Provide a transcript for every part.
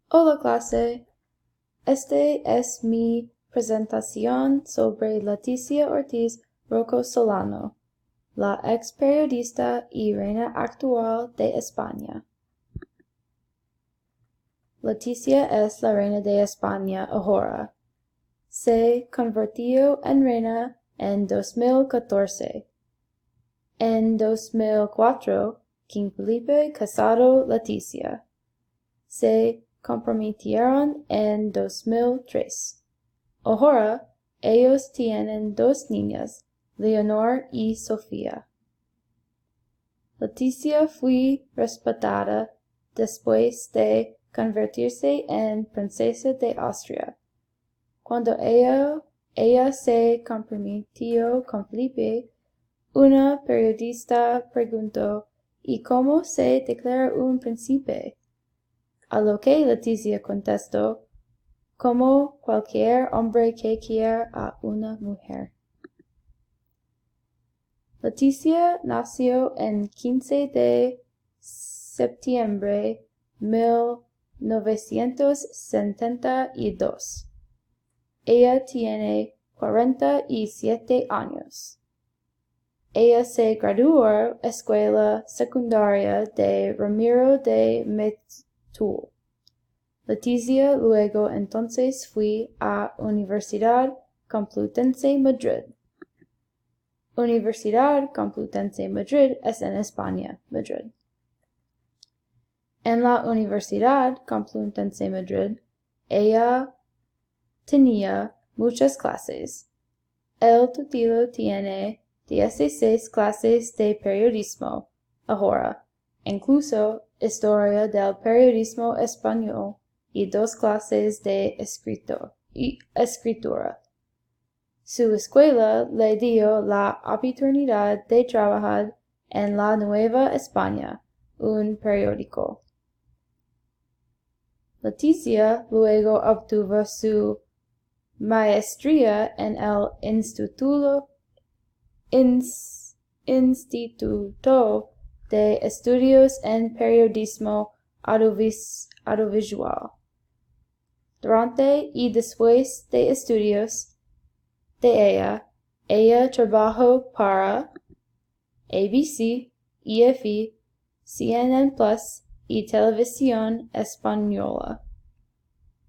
Hola clase, este es mi presentación sobre Leticia Ortiz Rocco Solano, la ex periodista y reina actual de España. Leticia es la reina de España ahora. Se convirtió en reina en 2014. En 2004, King Felipe casado Leticia. Se comprometieron en 2003. Ahora, ellos tienen dos niñas, Leonor y Sofía. Leticia fue respetada después de convertirse en princesa de Austria. Cuando ella se comprometió con Felipe, una periodista preguntó, ¿y cómo se declara un príncipe? A lo que Leticia contestó, como cualquier hombre que quiera a una mujer. Leticia nació el 15 de septiembre de 1972. Ella tiene 47 años. Ella se graduó escuela secundaria de Ramiro de Metz. Leticia luego entonces fue a Universidad Complutense Madrid. Universidad Complutense Madrid es en España, Madrid. En la Universidad Complutense Madrid, ella tenía muchas clases. El total tiene 16 clases de periodismo ahora, incluso historia del periodismo español y 2 clases de escritura. Su escuela le dio la oportunidad de trabajar en La Nueva España, un periódico. Leticia luego obtuvo su maestría en el Instituto de Estudios en Periodismo Audiovisual. Durante y después de estudios de ella trabajó para ABC, EFE, CNN Plus y Televisión Española.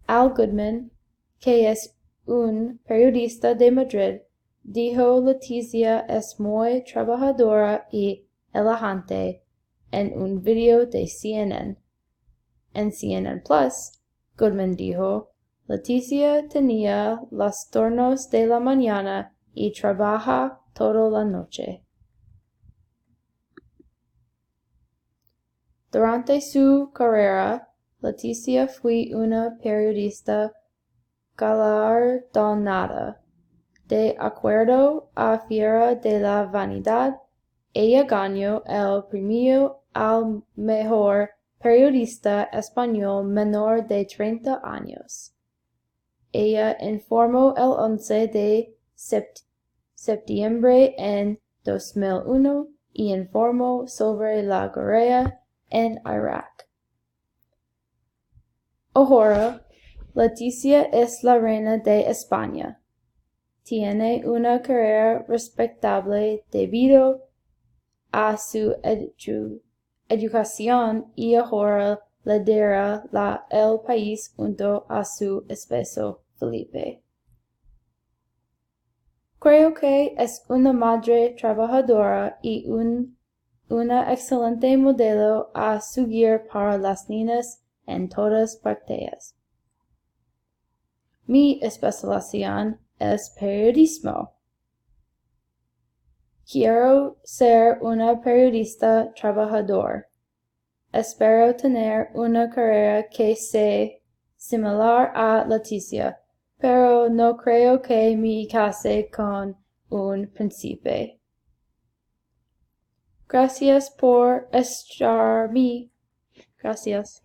Al Goodman, que es un periodista de Madrid, dijo Leticia es muy trabajadora y elegante en un video de CNN. En CNN Plus, Goodman dijo, Leticia tenía los turnos de la mañana y trabaja toda la noche. Durante su carrera, Leticia fue una periodista galardonada. De acuerdo a Fiera de la Vanidad, ella ganó el premio al mejor periodista español menor de 30 años. Ella informó el 11 de septiembre en 2001 y informó sobre la guerra en Irak. Ahora, Leticia es la reina de España. Tiene una carrera respetable debido a su educación y ahora lidera el país junto a su esposo Felipe. Creo que es una madre trabajadora y una excelente modelo a seguir para las niñas en todas partes. Mi especialización es periodismo. Quiero ser una periodista trabajador. Espero tener una carrera que sea similar a Leticia, pero no creo que me case con un príncipe. Gracias por escucharme. Gracias.